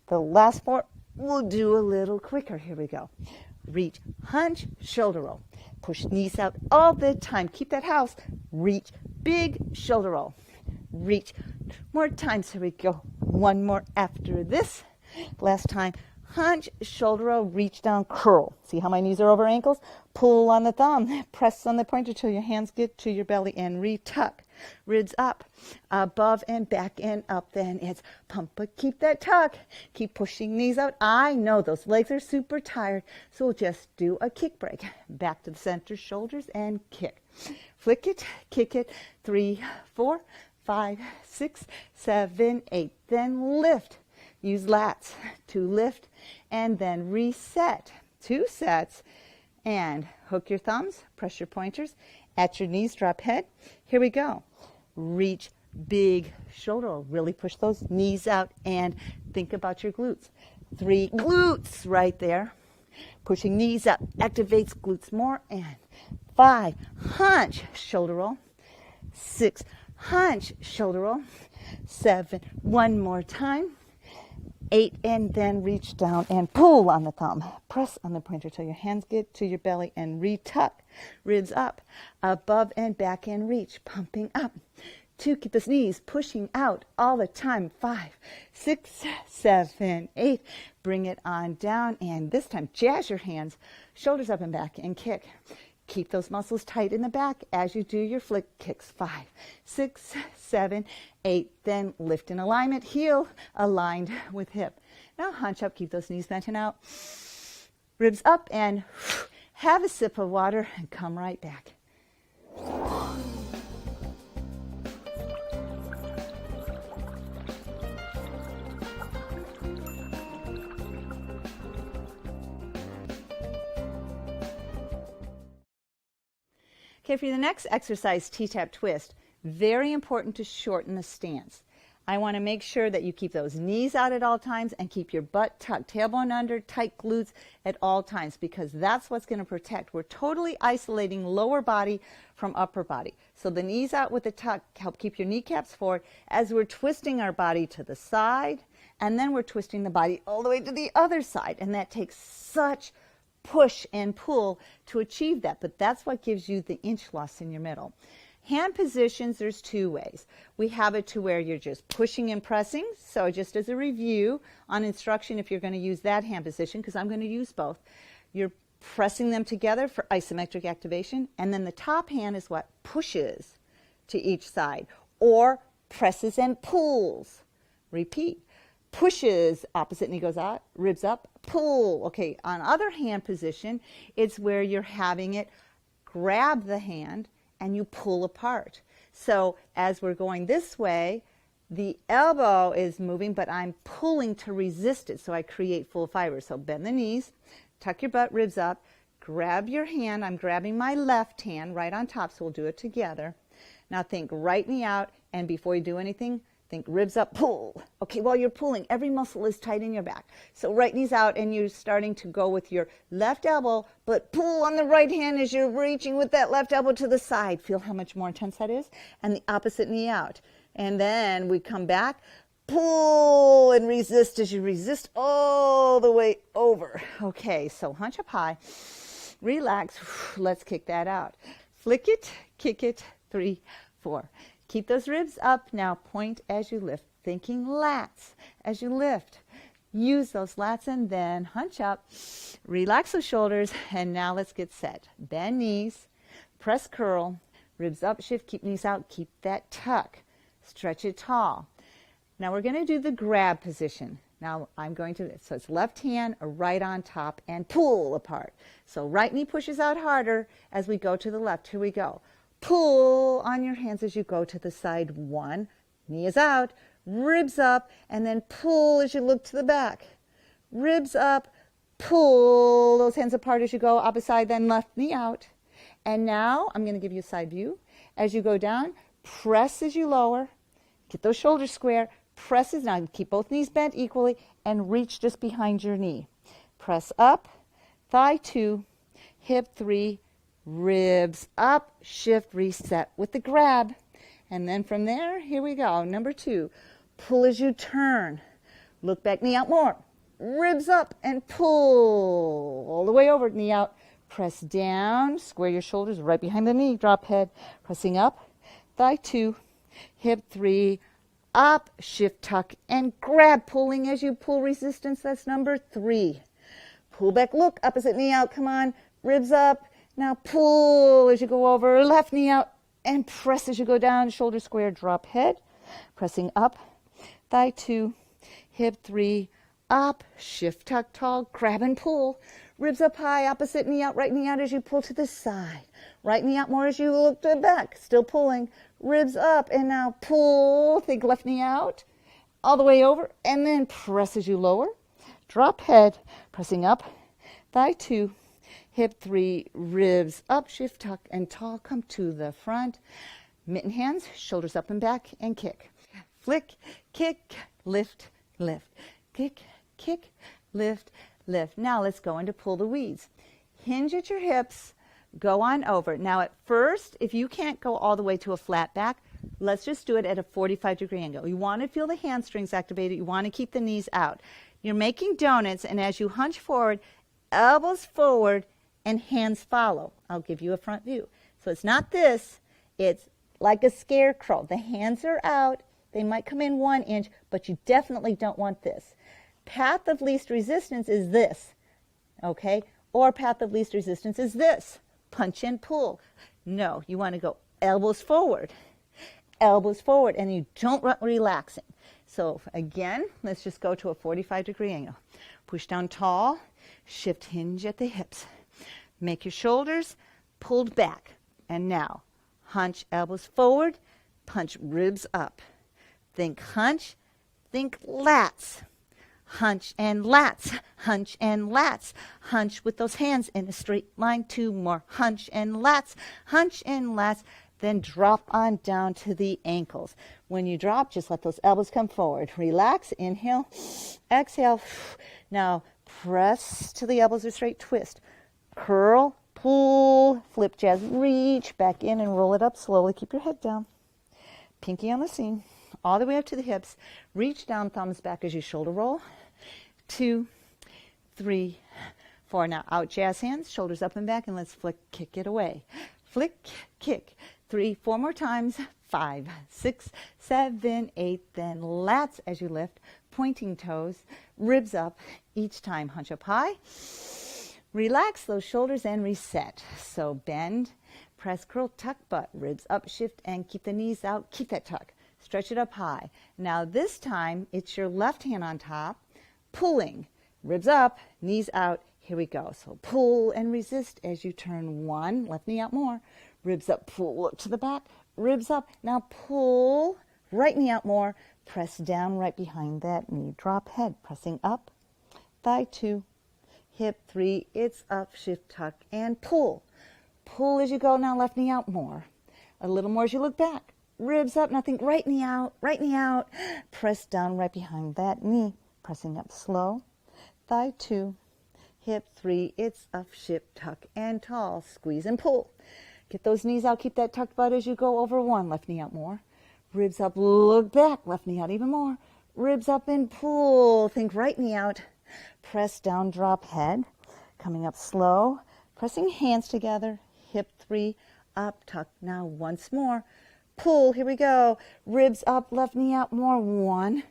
Speaker 1: The last 4, we'll do a little quicker. Here we go. Reach, hunch, shoulder roll. Push knees out all the time. Keep that house. Reach, big shoulder roll. Reach. More times. Here we go. 1 more after this. Last time. Hunch, shoulder roll, reach down, curl. See how my knees are over ankles? Pull on the thumb. Press on the pointer till your hands get to your belly and retuck. Ribs up, above and back and up. Then it's pump, but keep that tuck. Keep pushing knees out. I know those legs are super tired, so we'll just do a kick break. Back to the center, shoulders, and kick. Flick it, kick it. 3, 4, 5, 6, 7, 8. Then lift. Use lats to lift and then reset. 2 sets and hook your thumbs, press your pointers at your knees, drop head. Here we go. Reach, big shoulder roll. Really push those knees out and think about your glutes. 3 glutes right there. Pushing knees up activates glutes more. And 5, hunch, shoulder roll. 6, hunch, shoulder roll. 7, 1 more time. 8, and then reach down and pull on the thumb. Press on the pointer till your hands get to your belly and retuck. Ribs up, above and back and reach. Pumping up. 2, keep those knees pushing out all the time. 5, 6, 7, 8. Bring it on down, and this time jazz your hands, shoulders up and back, and kick. Keep those muscles tight in the back as you do your flick kicks. 5, 6, 7, 8. Then lift in alignment, heel aligned with hip. Now hunch up, keep those knees bent and out. Ribs up and have a sip of water and come right back. Okay, for the next exercise, T-tap twist, very important to shorten the stance. I want to make sure that you keep those knees out at all times and keep your butt tucked, tailbone under, tight glutes at all times, because that's what's going to protect. We're totally isolating lower body from upper body. So the knees out with the tuck help keep your kneecaps forward as we're twisting our body to the side, and then we're twisting the body all the way to the other side, and that takes such push and pull to achieve that, but that's what gives you the inch loss in your middle. Hand positions, there's two ways. We have it to where you're just pushing and pressing. So just as a review on instruction, if you're going to use that hand position, because I'm going to use both, you're pressing them together for isometric activation, and then the top hand is what pushes to each side, or presses and pulls. Repeat. Pushes, opposite knee goes out, ribs up, pull. Okay, on other hand position, it's where you're having it grab the hand and you pull apart. So as we're going this way, the elbow is moving, but I'm pulling to resist it, so I create full fiber. So bend the knees, tuck your butt, ribs up, grab your hand. I'm grabbing my left hand right on top, so we'll do it together. Now think right knee out, and before you do anything, think ribs up, pull. Okay, while you're pulling, every muscle is tight in your back. So right knee's out, and you're starting to go with your left elbow, but pull on the right hand as you're reaching with that left elbow to the side. Feel how much more intense that is? And the opposite knee out. And then we come back, pull and resist as you resist all the way over. Okay, so hunch up high, relax, let's kick that out. Flick it, kick it, 3, 4. Keep those ribs up. Now point as you lift, thinking lats as you lift. Use those lats and then hunch up, relax the shoulders, and now let's get set. Bend knees, press curl, ribs up, shift, keep knees out, keep that tuck. Stretch it tall. Now we're going to do the grab position. Now I'm going to, so it's left hand, right on top, and pull apart. So right knee pushes out harder as we go to the left. Here we go. Pull on your hands as you go to the side. 1, knee is out, ribs up, and then pull as you look to the back. Ribs up, pull those hands apart as you go, opposite side, then left knee out. And now I'm going to give you a side view. As you go down, press as you lower, get those shoulders square, presses, now keep both knees bent equally, and reach just behind your knee. Press up, thigh 2, hip 3, ribs up, shift, reset with the grab. And then from there, here we go. Number 2, pull as you turn. Look back, knee out more. Ribs up and pull all the way over, knee out. Press down, square your shoulders right behind the knee, drop head. Pressing up, thigh 2, hip 3, up, shift, tuck, and grab, pulling as you pull resistance. That's number 3. Pull back, look, opposite knee out, come on, ribs up. Now pull as you go over, left knee out, and press as you go down, shoulder square, drop head. Pressing up, thigh 2, hip 3, up, shift, tuck, tall, grab and pull. Ribs up high, opposite knee out, right knee out as you pull to the side. Right knee out more as you look to the back, still pulling. Ribs up, and now pull, think left knee out, all the way over, and then press as you lower. Drop head, pressing up, thigh 2, hip 3, ribs up, shift, tuck, and tall, come to the front. Mitten hands, shoulders up and back, and kick. Flick, kick, lift, lift. Kick, kick, lift, lift. Now let's go into pull the weeds. Hinge at your hips, go on over. Now at first, if you can't go all the way to a flat back, let's just do it at a 45-degree angle. You want to feel the hamstrings activated. You want to keep the knees out. You're making donuts, and as you hunch forward, elbows forward, and hands follow. I'll give you a front view. So it's not this, it's like a scarecrow. The hands are out, they might come in 1 inch, but you definitely don't want this. Path of least resistance is this, okay? Or path of least resistance is this. punch and pull. No, you want to go elbows forward, and you don't relax it. So again, let's just go to a 45-degree angle. Push down tall, shift hinge at the hips. Make your shoulders pulled back. And now, hunch elbows forward, punch ribs up. Think hunch, think lats. Hunch and lats, hunch and lats. Hunch with those hands in a straight line. 2 more. Hunch and lats, hunch and lats. Then drop on down to the ankles. When you drop, just let those elbows come forward. Relax, inhale, exhale. Now press to the elbows or straight twist. Curl, pull, flip jazz, reach back in and roll it up slowly. Keep your head down. Pinky on the seam, all the way up to the hips. Reach down, thumbs back as you shoulder roll. 2, 3, 4. Now out jazz hands, shoulders up and back, and let's flick, kick it away. Flick, kick. 3, 4 more times. 5, 6, 7, 8. Then lats as you lift, pointing toes, ribs up. Each time hunch up high. Relax those shoulders and reset. So bend, press, curl, tuck butt, ribs up, shift, and keep the knees out. Keep that tuck. Stretch it up high. Now this time, it's your left hand on top, pulling, ribs up, knees out. Here we go. So pull and resist as you turn 1, left knee out more. Ribs up, pull up to the back, ribs up. Now pull, right knee out more. Press down right behind that knee. Drop head, pressing up. Thigh 2, hip 3. It's up, shift, tuck, and pull. Pull as you go. Now left knee out more. A little more as you look back. Ribs up, nothing, right knee out, right knee out. Press down right behind that knee. Pressing up slow. Thigh 2, hip 3. It's up, shift, tuck, and tall. Squeeze and pull. Get those knees out. Keep that tucked butt as you go over 1. Left knee out more. Ribs up, look back. Left knee out even more. Ribs up and pull. Think right knee out. Press down, drop head. Coming up slow. Pressing hands together. Hip 3, up, tuck. Now once more. Pull. Here we go. Ribs up, left knee out more. 1.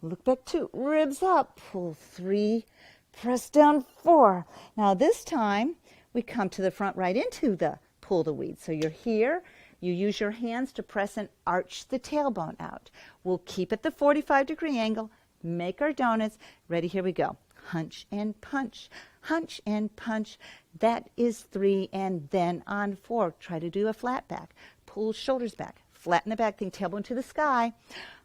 Speaker 1: Look back 2. Ribs up. Pull 3. Press down 4. Now this time we come to the front right into the pull the weed. So you're here. You use your hands to press and arch the tailbone out. We'll keep at the 45-degree angle. Make our donuts. Ready? Here we go. Hunch and punch. Hunch and punch. That is 3. And then on 4, try to do a flat back. Pull shoulders back. Flatten the back. Think tailbone to the sky.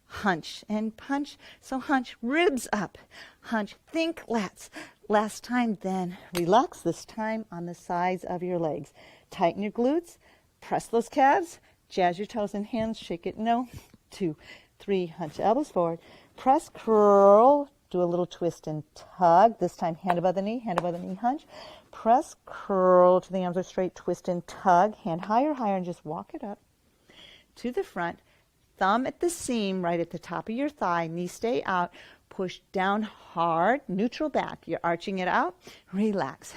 Speaker 1: Hunch and punch. So hunch, ribs up. Hunch, think lats. Last time, then relax this time on the sides of your legs. Tighten your glutes. Press those calves. Jazz your toes and hands. Shake it. No. 2, 3. Hunch elbows forward. Press, curl. Do a little twist and tug. This time, hand above the knee, hunch. Press, curl to the arms are straight, twist and tug. Hand higher, higher, and just walk it up to the front. Thumb at the seam, right at the top of your thigh. Knee stay out. Push down hard, neutral back. You're arching it out. Relax.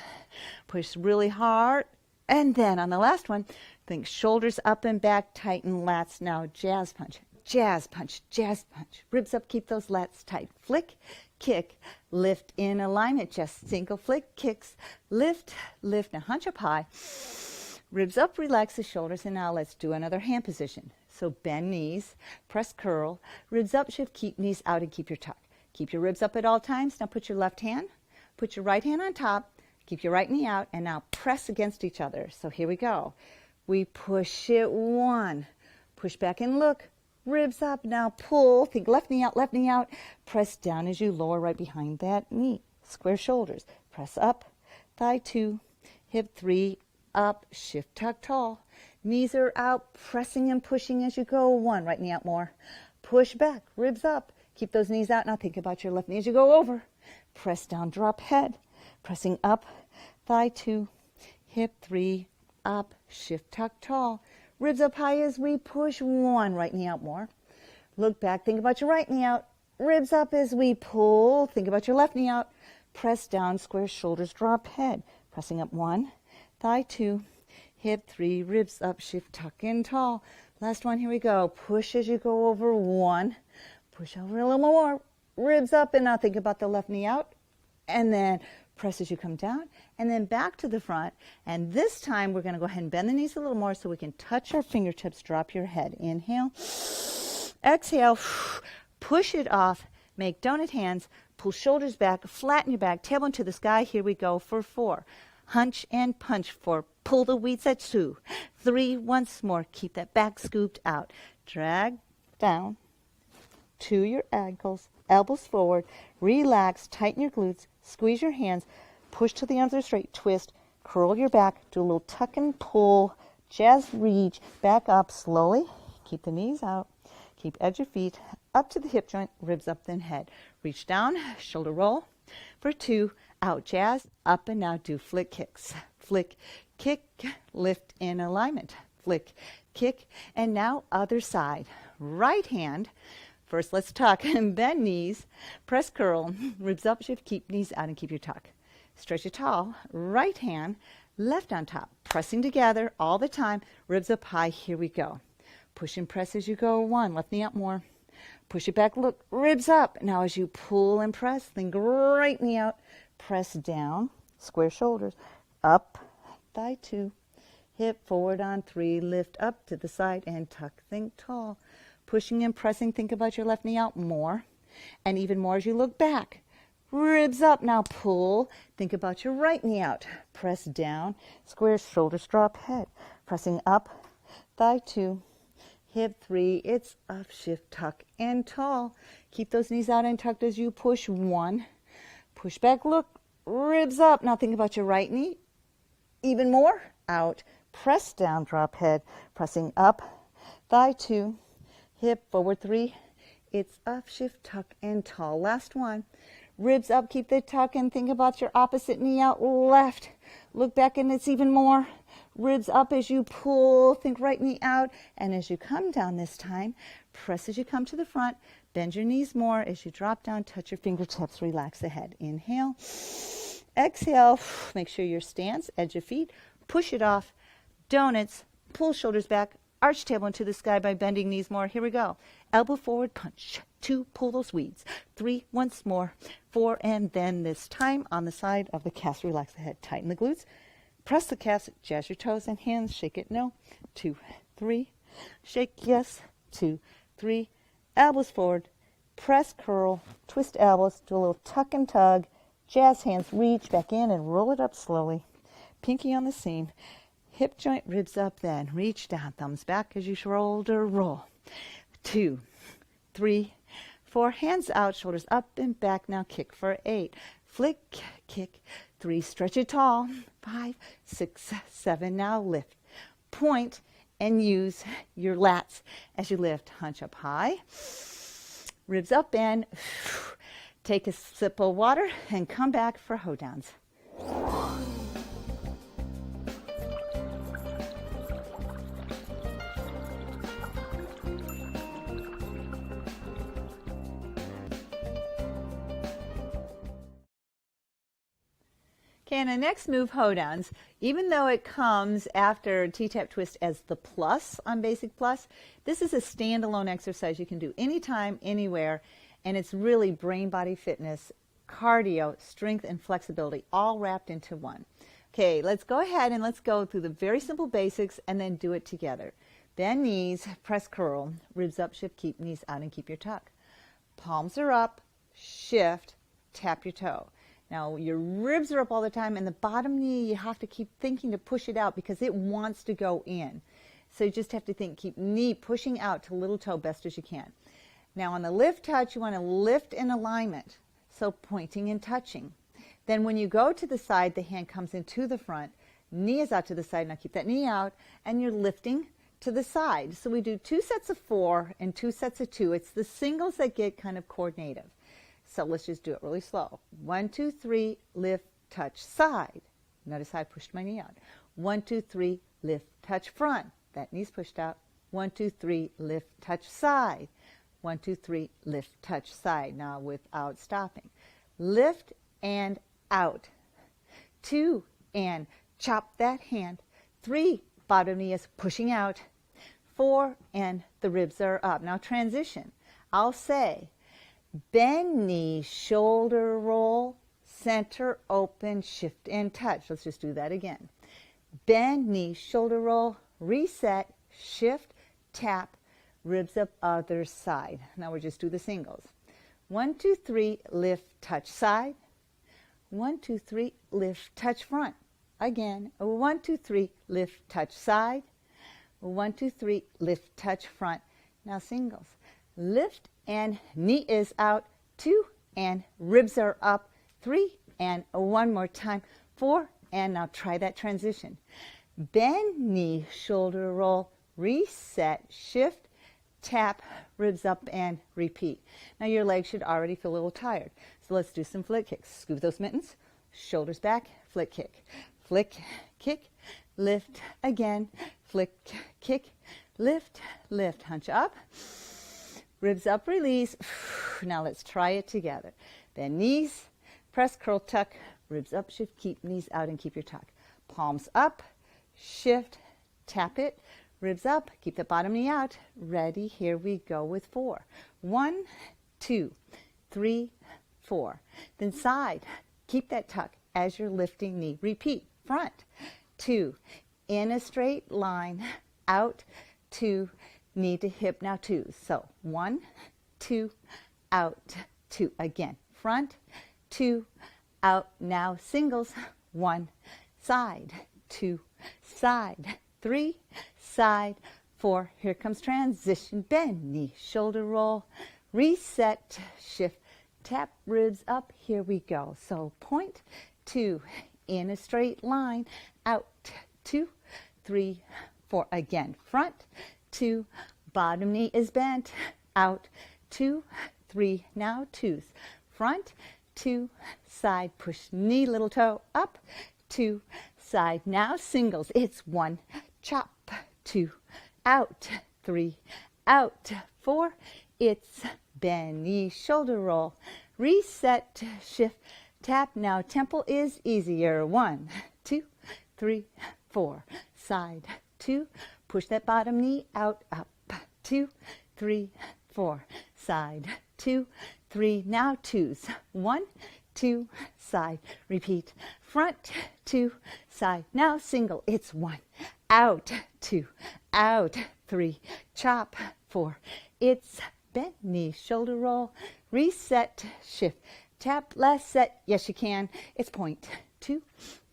Speaker 1: Push really hard. And then on the last one, think shoulders up and back, tighten lats. Now jazz punch. Jazz punch, jazz punch. Ribs up, keep those lats tight. Flick, kick, lift in alignment. Just single flick, kicks, lift, lift. Now hunch up high. Ribs up, relax the shoulders. And now let's do another hand position. So bend knees, press curl, ribs up, shift, keep knees out and keep your tuck. Keep your ribs up at all times. Now put your left hand, put your right hand on top, keep your right knee out, and now press against each other. So here we go. We push it 1. Push back and look. Ribs up, now pull. Think left knee out. Press down as you lower right behind that knee. Square shoulders. Press up. Thigh 2, hip 3, up, shift, tuck, tall. Knees are out, pressing and pushing as you go. 1, right knee out more. Push back, ribs up. Keep those knees out. Now think about your left knee as you go over. Press down, drop head. Pressing up, thigh 2, hip 3, up, shift, tuck, tall. Ribs up high as we push. 1, right knee out more. Look back, think about your right knee out. Ribs up as we pull. Think about your left knee out. Press down, square shoulders, drop head. Pressing up 1, thigh 2, hip 3, ribs up, shift, tuck in tall. Last one, here we go. Push as you go over. 1. Push over a little more. Ribs up, and now think about the left knee out. And then press as you come down, and then back to the front. And this time we're going to go ahead and bend the knees a little more so we can touch our fingertips, drop your head. Inhale, exhale, push it off, make donut hands, pull shoulders back, flatten your back, tailbone to the sky. Here we go for 4. Hunch and punch for pull the weights at 2. 3, once more, keep that back scooped out. Drag down to your ankles, elbows forward, relax, tighten your glutes, squeeze your hands, push till the arms are straight, twist, curl your back, do a little tuck and pull, jazz reach, back up slowly, keep the knees out, keep edge of feet up to the hip joint, ribs up then head. Reach down, shoulder roll for 2, out, jazz, up and now do flick kicks. Flick, kick, lift in alignment. Flick, kick, and now other side. Right hand, first let's tuck and bend knees, press curl, ribs up, shift, keep knees out and keep your tuck. Stretch it tall, right hand, left on top, pressing together all the time, ribs up high, here we go. Push and press as you go, 1, left knee up more. Push it back, look, ribs up. Now as you pull and press, think right knee out, press down, square shoulders, up, thigh 2, hip forward on 3, lift up to the side and tuck, think tall. Pushing and pressing, think about your left knee out more, and even more as you look back. Ribs up, now pull, think about your right knee out. Press down, square shoulders, drop head. Pressing up, thigh 2, hip 3, it's up, shift, tuck, and tall. Keep those knees out and tucked as you push 1. Push back, look, ribs up. Now think about your right knee. Even more, out. Press down, drop head. Pressing up, thigh 2, hip forward 3, it's up, shift, tuck, and tall. Last one. Ribs up, keep the tuck, and think about your opposite knee out, left. Look back, and it's even more. Ribs up as you pull, think right knee out, and as you come down this time, press as you come to the front, bend your knees more. As you drop down, touch your fingertips, relax the head. Inhale, exhale, make sure your stance, edge of feet, push it off, donuts, pull shoulders back, arch tailbone to the sky by bending knees more. Here we go. Elbow forward, punch. 2, pull those weeds. 3, once more. 4, and then this time on the side of the calves, relax the head. Tighten the glutes. Press the calves, jazz your toes and hands. Shake it, no. 2, 3. Shake, yes. 2, 3. Elbows forward. Press, curl, twist elbows. Do a little tuck and tug. Jazz hands, reach back in and roll it up slowly. Pinky on the seam. Hip joint, ribs up then. Reach down, thumbs back as you shoulder roll. 2, 3, 4. Hands out, shoulders up and back. Now kick for 8. Flick, kick. 3, stretch it tall. 5, 6, 7. Now lift. Point and use your lats as you lift. Hunch up high. Ribs up and take a sip of water and come back for hoe downs. Okay, and the next move, hoe downs, even though it comes after T-Tap twist as the plus on Basic Plus, this is a standalone exercise you can do anytime, anywhere, and it's really brain, body, fitness, cardio, strength, and flexibility, all wrapped into one. Okay, let's go ahead and let's go through the very simple basics and then do it together. Bend knees, press curl, ribs up, shift, keep knees out, and keep your tuck. Palms are up, shift, tap your toe. Now, your ribs are up all the time, and the bottom knee, you have to keep thinking to push it out because it wants to go in. So you just have to think, keep knee pushing out to little toe best as you can. Now, on the lift touch, you want to lift in alignment, so pointing and touching. Then when you go to the side, the hand comes into the front, knee is out to the side. Now keep that knee out, and you're lifting to the side. So we do 2 sets of 4 and 2 sets of 2. It's the singles that get kind of coordinative. So let's just do it really slow. 1, 2, 3, lift, touch, side. Notice how I pushed my knee out. 1, 2, 3, lift, touch, front. That knee's pushed out. 1, 2, 3, lift, touch, side. 1, 2, 3, lift, touch, side. Now without stopping. Lift and out. 2, and chop that hand. 3, bottom knee is pushing out. 4, and the ribs are up. Now transition. I'll say, bend knee, shoulder roll, center, open, shift, and touch. Let's just do that again. Bend, knee, shoulder roll, reset, shift, tap, ribs up other side. Now we'll just do the singles. 1, 2, 3, lift, touch side. 1, 2, 3, lift, touch front. Again, 1, 2, 3, lift, touch side. 1, 2, 3, lift, touch front. Now singles. Lift and knee is out. 2 and ribs are up. 3 and one more time. 4 and now try that transition. Bend, knee, shoulder roll, reset, shift, tap, ribs up and repeat. Now your legs should already feel a little tired. So let's do some flick kicks. Scoop those mittens, shoulders back, flick kick. Flick, kick, lift again, flick, kick, lift, lift, hunch up, ribs up, release. Now let's try it together. Bend knees, press, curl, tuck, ribs up, shift, keep knees out and keep your tuck. Palms up, shift, tap it, ribs up, keep the bottom knee out. Ready, here we go with 4. 1, 2, 3, 4. Then side, keep that tuck as you're lifting knee. Repeat. Front, 2, in a straight line, out, 2, knee to hip, now 2. So 1, 2, out, 2. Again, front, 2, out, now singles, 1, side, 2, side, 3, side, 4. Here comes transition, bend, knee, shoulder roll, reset, shift, tap, ribs up, here we go. So point, 2, in a straight line, out, 2, 3, 4. Again, front, 2, bottom knee is bent, out, 2, 3, now 2s. Front, 2, side, push knee, little toe, up, 2, side. Now singles, it's 1, chop, 2, out, 3, out, 4. It's bend, knee, shoulder roll, reset, shift, tap. Now tempo is easier. 1, 2, 3, 4. Side, 2. Push that bottom knee out, up. 2, 3, 4. Side, 2, 3. Now 2s. 1, 2, side. Repeat. Front, 2, side. Now single. It's 1. Out, 2. Out, 3. Chop, 4. It's bend, knee, shoulder roll. Reset, shift. Tap, last set, yes you can. It's point, 2,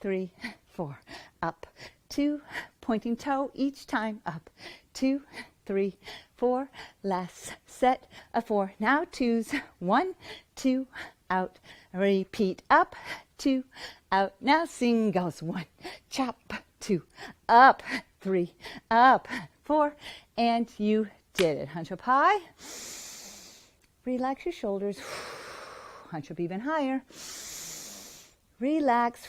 Speaker 1: 3, 4, up, 2, pointing toe each time, up, 2, 3, 4, last set, a 4, now 2s, 1, 2, out, repeat, up, 2, out, now singles, 1, chop, 2, up, 3, up, 4, and you did it. Hunch up high, relax your shoulders, hunch up even higher. Relax.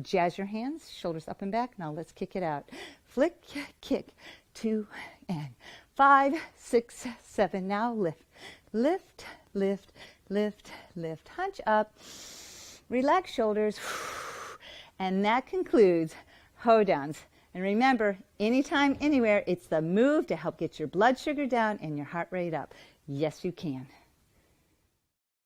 Speaker 1: Jazz your hands, shoulders up and back. Now let's kick it out. Flick, kick, 2 and 5, 6, 7. Now lift, lift, lift, lift, lift. Hunch up. Relax shoulders. And that concludes hold downs. And remember, anytime, anywhere, it's the move to help get your blood sugar down and your heart rate up. Yes, you can.